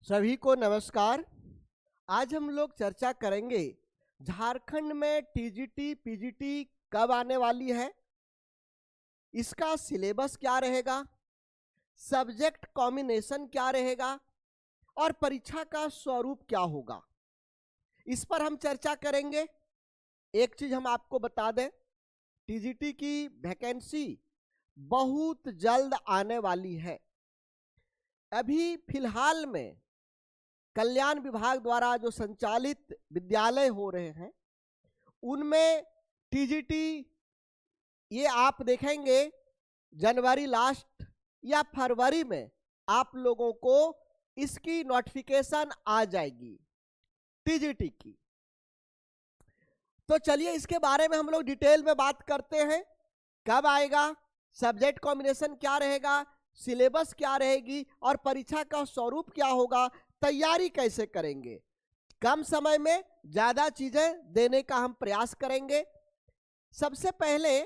सभी को नमस्कार। आज हम लोग चर्चा करेंगे झारखंड में टीजीटी पीजीटी कब आने वाली है, इसका सिलेबस क्या रहेगा, सब्जेक्ट कॉम्बिनेशन क्या रहेगा और परीक्षा का स्वरूप क्या होगा, इस पर हम चर्चा करेंगे। एक चीज हम आपको बता दें, टीजीटी की वैकेंसी बहुत जल्द आने वाली है। अभी फिलहाल में कल्याण विभाग द्वारा जो संचालित विद्यालय हो रहे हैं उनमें टीजीटी ये आप देखेंगे जनवरी लास्ट या फरवरी में आप लोगों को इसकी नोटिफिकेशन आ जाएगी टीजीटी की। तो चलिए इसके बारे में हम लोग डिटेल में बात करते हैं। कब आएगा, सब्जेक्ट कॉम्बिनेशन क्या रहेगा, सिलेबस क्या रहेगी और परीक्षा का स्वरूप क्या होगा, तैयारी कैसे करेंगे। कम समय में ज्यादा चीजें देने का हम प्रयास करेंगे। सबसे पहले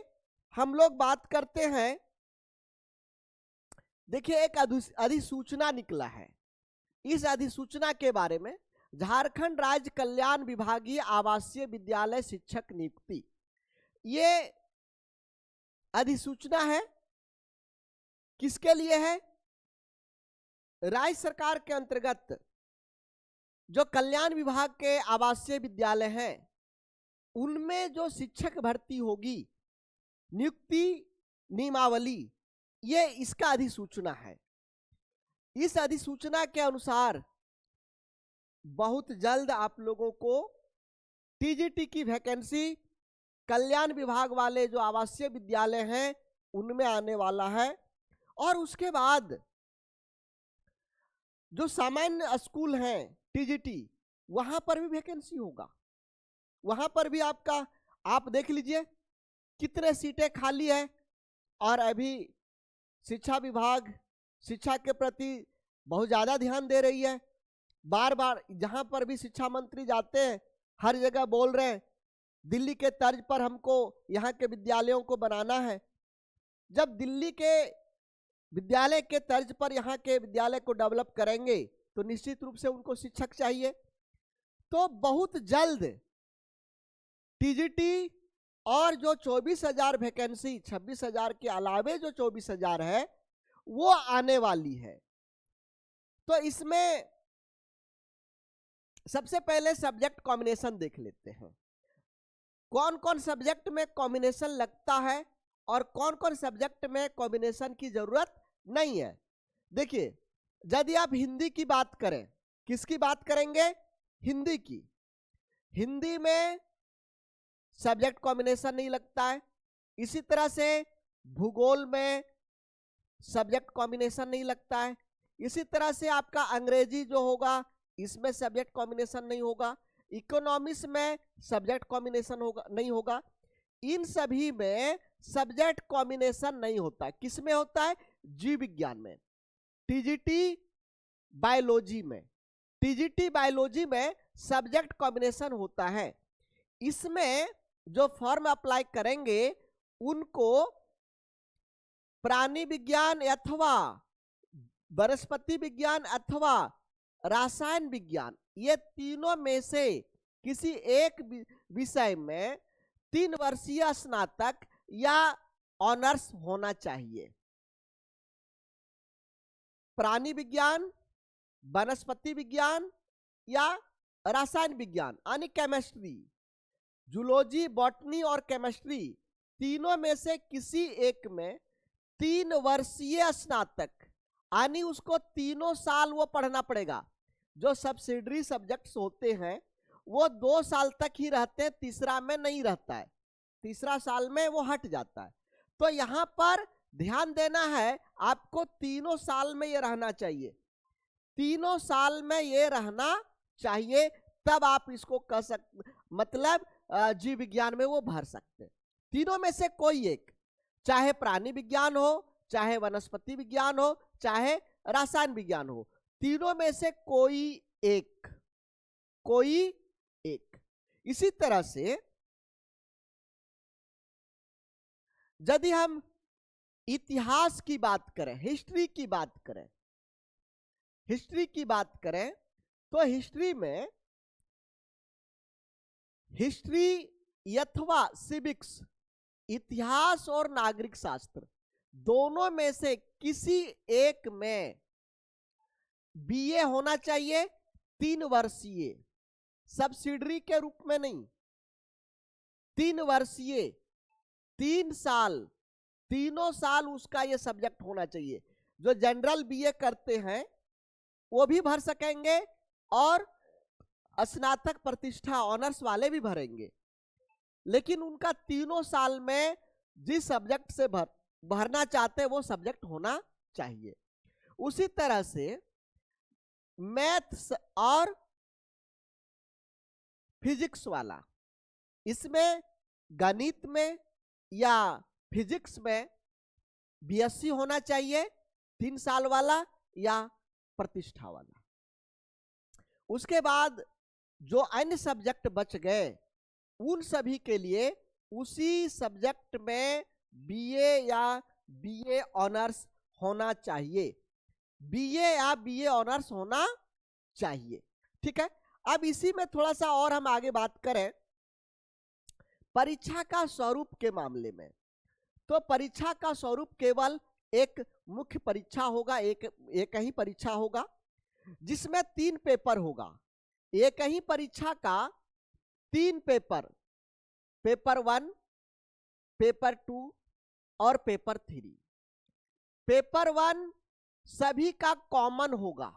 हम लोग बात करते हैं, देखिए एक अधिसूचना निकला है। इस अधिसूचना के बारे में झारखंड राज्य कल्याण विभागीय आवासीय विद्यालय शिक्षक नियुक्ति, ये अधिसूचना है किसके लिए है? राज्य सरकार के अंतर्गत जो कल्याण विभाग के आवासीय विद्यालय हैं उनमें जो शिक्षक भर्ती होगी, नियुक्ति नियमावली, ये इसका अधिसूचना है। इस अधिसूचना के अनुसार बहुत जल्द आप लोगों को टीजीटी की वैकेंसी कल्याण विभाग वाले जो आवासीय विद्यालय हैं उनमें आने वाला है। और उसके बाद जो सामान्य स्कूल हैं टीजीटी, वहां पर भी वैकेंसी होगा। वहां पर भी आपका, आप देख लीजिए कितने सीटें खाली है। और अभी शिक्षा विभाग शिक्षा के प्रति बहुत ज्यादा ध्यान दे रही है। बार बार जहां पर भी शिक्षा मंत्री जाते हैं हर जगह बोल रहे हैं दिल्ली के तर्ज पर हमको यहाँ के विद्यालयों को बनाना है। जब दिल्ली के विद्यालय के तर्ज पर यहाँ के विद्यालय को डेवलप करेंगे तो निश्चित रूप से उनको शिक्षक चाहिए। तो बहुत जल्द टीजीटी और जो 24,000 वैकेंसी, 26,000 के अलावे जो 24,000 है वो आने वाली है। तो इसमें सबसे पहले सब्जेक्ट कॉम्बिनेशन देख लेते हैं। कौन कौन सब्जेक्ट में कॉम्बिनेशन लगता है और कौन कौन सब्जेक्ट में कॉम्बिनेशन की जरूरत नहीं है। देखिए, यदि आप हिंदी की बात करें, किसकी बात करेंगे? हिंदी की। हिंदी में सब्जेक्ट कॉम्बिनेशन नहीं लगता है। इसी तरह से भूगोल में सब्जेक्ट कॉम्बिनेशन नहीं लगता है। इसी तरह से आपका अंग्रेजी जो होगा इसमें सब्जेक्ट कॉम्बिनेशन नहीं होगा। इकोनॉमिक्स में सब्जेक्ट कॉम्बिनेशन होगा नहीं होगा। इन सभी में सब्जेक्ट कॉम्बिनेशन नहीं होता। किस में होता है? जीव विज्ञान में। टीजीटी बायोलॉजी में, टीजीटी बायोलॉजी में सब्जेक्ट कॉम्बिनेशन होता है। इसमें जो फॉर्म अप्लाई करेंगे उनको प्राणी विज्ञान अथवा वनस्पति विज्ञान अथवा रसायन विज्ञान, ये तीनों में से किसी एक विषय में 3 वर्षीय स्नातक या ऑनर्स होना चाहिए। प्राणी विज्ञान, वनस्पति विज्ञान या रसायन विज्ञान यानी केमिस्ट्री, जूलॉजी, बॉटनी और केमिस्ट्री, तीनों में से किसी एक में 3 वर्षीय स्नातक यानी उसको तीनों साल वो पढ़ना पड़ेगा। जो सब्सिडरी सब्जेक्ट्स होते हैं वो 2 साल तक ही रहते हैं, तीसरा में नहीं रहता है, तीसरा साल में वो हट जाता है। तो यहां पर ध्यान देना है, आपको तीनों साल में ये रहना चाहिए। तीनों साल में ये रहना चाहिए, तब आप इसको कर सकते, मतलब जीव विज्ञान में वो भर सकते। तीनों में से कोई एक, चाहे प्राणी विज्ञान हो, चाहे वनस्पति विज्ञान हो, चाहे रसायन विज्ञान हो, तीनों में से कोई एक, कोई एक। इसी तरह से यदि हम इतिहास की बात करें, हिस्ट्री की बात करें, हिस्ट्री की बात करें तो हिस्ट्री में हिस्ट्री अथवा सिविक्स, इतिहास और नागरिक शास्त्र, दोनों में से किसी एक में बीए होना चाहिए, 3 वर्षीय, सब्सिडरी के रूप में नहीं, 3 वर्षीय, 3 साल, तीनों साल उसका ये सब्जेक्ट होना चाहिए। जो जनरल बीए करते हैं वो भी भर सकेंगे और स्नातक प्रतिष्ठा ऑनर्स वाले भी भरेंगे, लेकिन उनका तीनों साल में जिस सब्जेक्ट से भरना चाहते हैं वो सब्जेक्ट होना चाहिए। उसी तरह से मैथ्स और फिजिक्स वाला, इसमें गणित में या फिजिक्स में बीएससी होना चाहिए, 3 साल वाला या प्रतिष्ठा वाला। उसके बाद जो अन्य सब्जेक्ट बच गए उन सभी के लिए उसी सब्जेक्ट में बीए या बीए ऑनर्स होना चाहिए, बीए या बीए ऑनर्स होना चाहिए। ठीक है, अब इसी में थोड़ा सा और हम आगे बात करें परीक्षा का स्वरूप के मामले में। तो परीक्षा का स्वरूप केवल एक मुख्य परीक्षा होगा, एक ही परीक्षा होगा जिसमें 3 पेपर होगा। एक ही परीक्षा का 3 पेपर, पेपर 1, पेपर 2 और पेपर 3। पेपर 1 सभी का कॉमन होगा,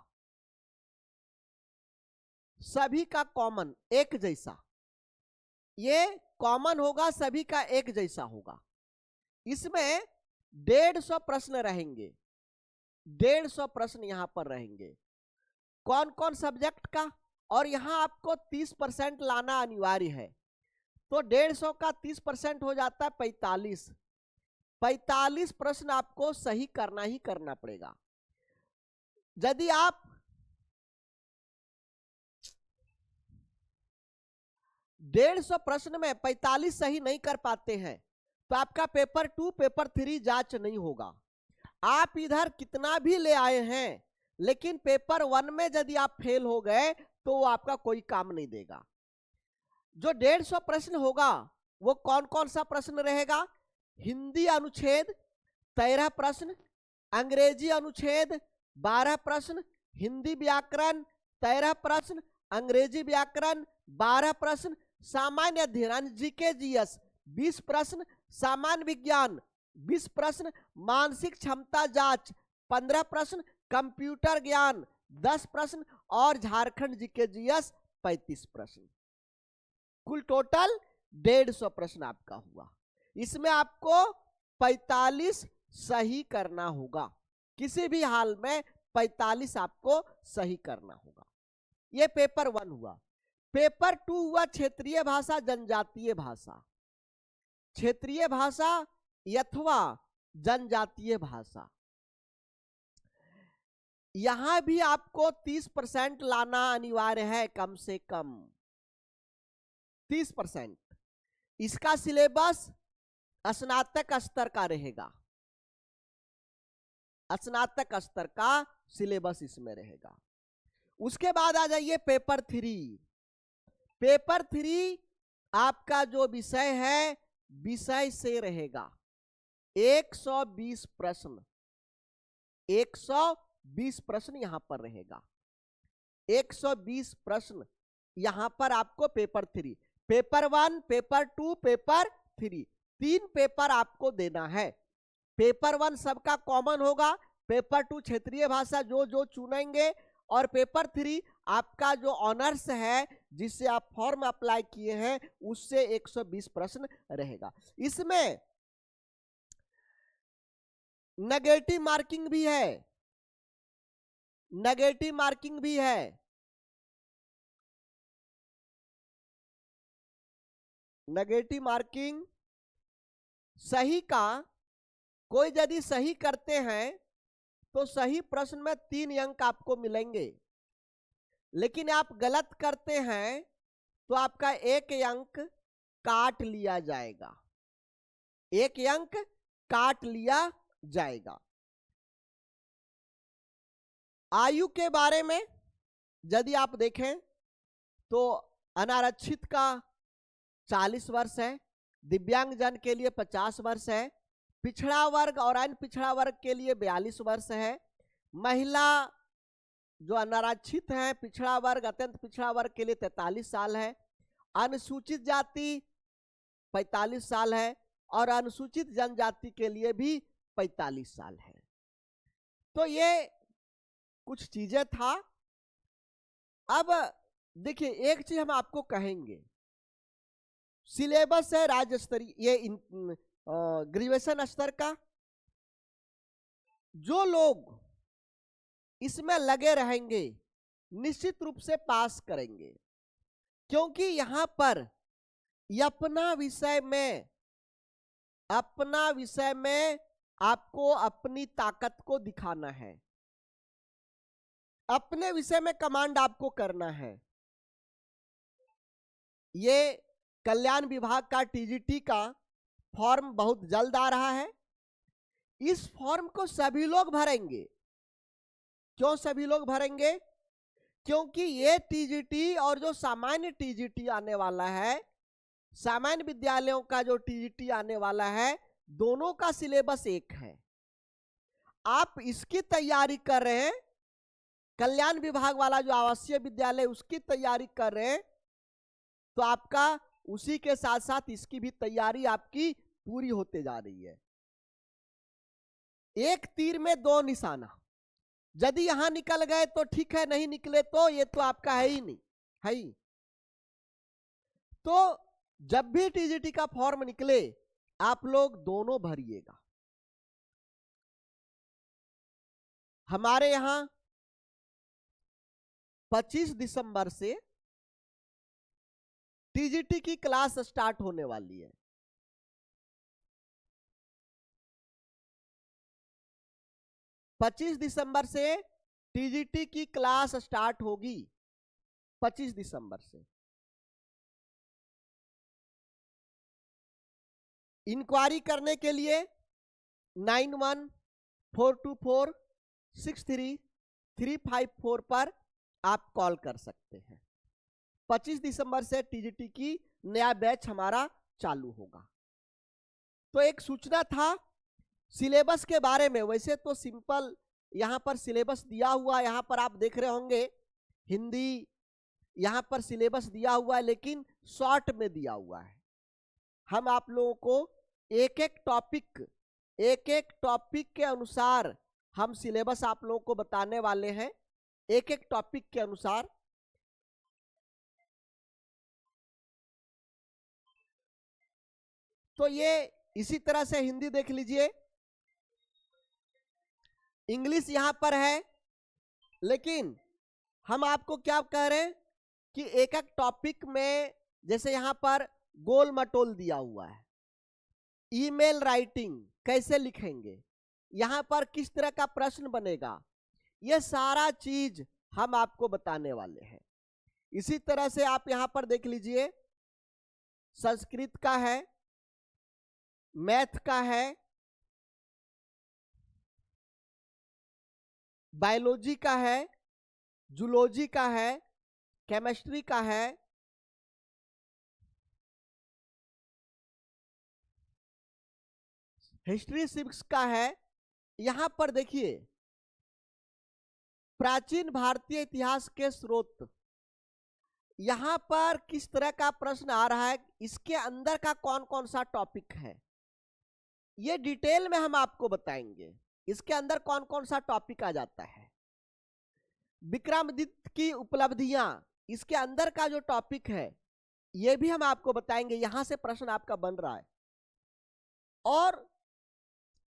सभी का कॉमन एक जैसा, ये कॉमन होगा, सभी का एक जैसा होगा। इसमें 150 प्रश्न रहेंगे, 150 प्रश्न यहां पर रहेंगे। कौन कौन सब्जेक्ट का, और यहां आपको 30% लाना अनिवार्य है। तो 150 का 30% हो जाता है 45। 45 प्रश्न आपको सही करना ही करना पड़ेगा। यदि आप 150 प्रश्न में 45 सही नहीं कर पाते हैं तो आपका पेपर 2, पेपर 3 जांच नहीं होगा। आप इधर कितना भी ले आए हैं लेकिन पेपर 1 में यदि आप फेल हो गए तो वो आपका कोई काम नहीं देगा। जो 150 प्रश्न होगा वो कौन कौन सा प्रश्न रहेगा? हिंदी अनुच्छेद 13 प्रश्न, अंग्रेजी अनुच्छेद 12 प्रश्न, हिंदी व्याकरण 13 प्रश्न, अंग्रेजी व्याकरण 12 प्रश्न, सामान्य अध्ययन जीके जीएस 20 प्रश्न, सामान्य विज्ञान 20 प्रश्न, मानसिक क्षमता जांच 15 प्रश्न, कंप्यूटर ज्ञान 10 प्रश्न और झारखंड जीके जीएस 35 प्रश्न। कुल टोटल 150 प्रश्न आपका हुआ। इसमें आपको 45 सही करना होगा, किसी भी हाल में 45 आपको सही करना होगा। यह पेपर 1 हुआ। पेपर 2 हुआ क्षेत्रीय भाषा जनजातीय भाषा, क्षेत्रीय भाषा अथवा जनजातीय भाषा। यहां भी आपको 30% लाना अनिवार्य है, कम से कम 30%। इसका सिलेबस स्नातक स्तर का रहेगा, स्नातक स्तर का सिलेबस इसमें रहेगा। उसके बाद आ जाइए पेपर 3। पेपर 3 आपका जो विषय है विषय से रहेगा। 120 प्रश्न, 120 प्रश्न यहां पर रहेगा। 120 प्रश्न यहां पर आपको paper 3, paper 1, paper 2, paper 3, 3 paper आपको देना है। पेपर 1 सबका कॉमन होगा, पेपर 2 क्षेत्रीय भाषा जो जो चुनेंगे, और पेपर 3 आपका जो ऑनर्स है जिससे आप फॉर्म अप्लाई किए हैं उससे 120 प्रश्न रहेगा। इसमें नेगेटिव मार्किंग भी है, नेगेटिव मार्किंग भी है। नेगेटिव मार्किंग सही का, कोई यदि सही करते हैं तो सही प्रश्न में 3 अंक आपको मिलेंगे, लेकिन आप गलत करते हैं तो आपका 1 अंक काट लिया जाएगा, 1 अंक काट लिया जाएगा। आयु के बारे में यदि आप देखें तो अनारक्षित का 40 वर्ष है, दिव्यांगजन के लिए 50 वर्ष है, पिछड़ा वर्ग और अन्य पिछड़ा वर्ग के लिए 42 वर्ष है, महिला जो अनारक्षित है, पिछड़ा वर्ग, अत्यंत पिछड़ा वर्ग के लिए 43 साल है, अनुसूचित जाति 45 साल है और अनुसूचित जनजाति के लिए भी 45 साल है। तो ये कुछ चीजें था। अब देखिए एक चीज हम आपको कहेंगे, सिलेबस है राज्य स्तरीय, ये ग्रेजुएशन स्तर का। जो लोग इसमें लगे रहेंगे निश्चित रूप से पास करेंगे, क्योंकि यहां पर अपना विषय में आपको अपनी ताकत को दिखाना है, अपने विषय में कमांड आपको करना है। ये कल्याण विभाग का टीजीटी का फॉर्म बहुत जल्द आ रहा है। इस फॉर्म को सभी लोग भरेंगे। क्यों सभी लोग भरेंगे? क्योंकि ये टीजीटी और जो सामान्य टीजीटी आने वाला है, सामान्य विद्यालयों का जो टीजीटी आने वाला है, दोनों का सिलेबस एक है। आप इसकी तैयारी कर रहे हैं, कल्याण विभाग वाला जो आवासीय विद्यालय उसकी तैयारी कर रहे हैं, तो आपका उसी के साथ साथ इसकी भी तैयारी आपकी पूरी होते जा रही है। एक तीर में दो निशाना, यदि यहां निकल गए तो ठीक है, नहीं निकले तो ये तो आपका है ही नहीं, है ही। तो जब भी टीजीटी का फॉर्म निकले आप लोग दोनों भरिएगा। हमारे यहां 25 दिसंबर से टीजीटी की क्लास स्टार्ट होने वाली है। पच्चीस दिसंबर से टीजीटी की क्लास स्टार्ट होगी। 25 दिसंबर से इंक्वायरी करने के लिए 9142463354 पर आप कॉल कर सकते हैं। 25 दिसंबर से टीजीटी की नया बैच हमारा चालू होगा। तो एक सूचना था सिलेबस के बारे में। वैसे तो सिंपल यहां पर सिलेबस दिया हुआ, यहां पर आप देख रहे होंगे हिंदी, यहां पर सिलेबस दिया हुआ है, लेकिन शॉर्ट में दिया हुआ है। हम आप लोगों को एक एक टॉपिक के अनुसार हम सिलेबस आप लोगों को बताने वाले हैं, एक एक टॉपिक के अनुसार। तो ये इसी तरह से हिंदी देख लीजिए, इंग्लिश यहां पर है, लेकिन हम आपको क्या कह रहे हैं कि एक एक टॉपिक में, जैसे यहां पर गोल मटोल दिया हुआ है, ईमेल राइटिंग कैसे लिखेंगे, यहां पर किस तरह का प्रश्न बनेगा, यह सारा चीज हम आपको बताने वाले हैं। इसी तरह से आप यहां पर देख लीजिए, संस्कृत का है, मैथ का है, बायोलॉजी का है, जूलॉजी का है, केमिस्ट्री का है, हिस्ट्री सिविक्स का है। यहां पर देखिए प्राचीन भारतीय इतिहास के स्रोत, यहां पर किस तरह का प्रश्न आ रहा है, इसके अंदर का कौन कौन सा टॉपिक है, ये डिटेल में हम आपको बताएंगे। इसके अंदर कौन कौन सा टॉपिक आ जाता है, विक्रमादित्य की उपलब्धियां, इसके अंदर का जो टॉपिक है ये भी हम आपको बताएंगे। यहां से प्रश्न आपका बन रहा है। और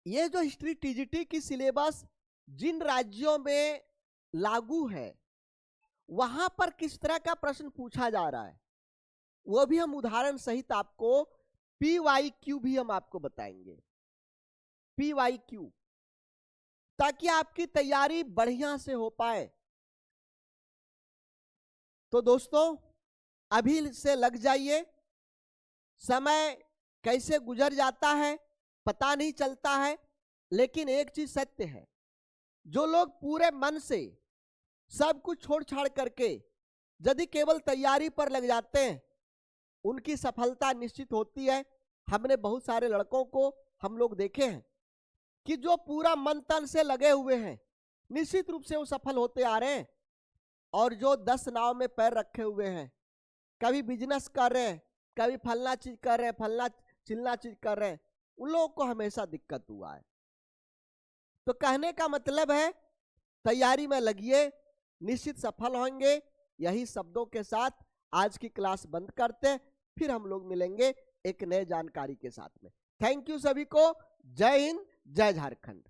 ये जो हिस्ट्री टीजीटी की सिलेबस जिन राज्यों में लागू है वहां पर किस तरह का प्रश्न पूछा जा रहा है, वो भी हम उदाहरण सहित आपको PYQ भी हम आपको बताएंगे, PYQ, ताकि आपकी तैयारी बढ़िया से हो पाए। तो दोस्तों अभी से लग जाइए, समय कैसे गुजर जाता है पता नहीं चलता है, लेकिन एक चीज सत्य है, जो लोग पूरे मन से सब कुछ छोड़ छाड़ करके यदि केवल तैयारी पर लग जाते हैं, उनकी सफलता निश्चित होती है। हमने बहुत सारे लड़कों को हम लोग देखे हैं कि जो पूरा मन तन से लगे हुए हैं, निश्चित रूप से वो सफल होते आ रहे हैं। और जो 10 नाव में पैर रखे हुए हैं, कभी बिजनेस कर रहे हैं, कभी फलना चीज कर रहे हैं, फलना चिलना चीज कर रहे हैं, उन लोगों को हमेशा दिक्कत हुआ है। तो कहने का मतलब है तैयारी में लगिए, निश्चित सफल होंगे। यही शब्दों के साथ आज की क्लास बंद करते हैं, फिर हम लोग मिलेंगे एक नए जानकारी के साथ में। थैंक यू सभी को। जय हिंद, जय झारखंड।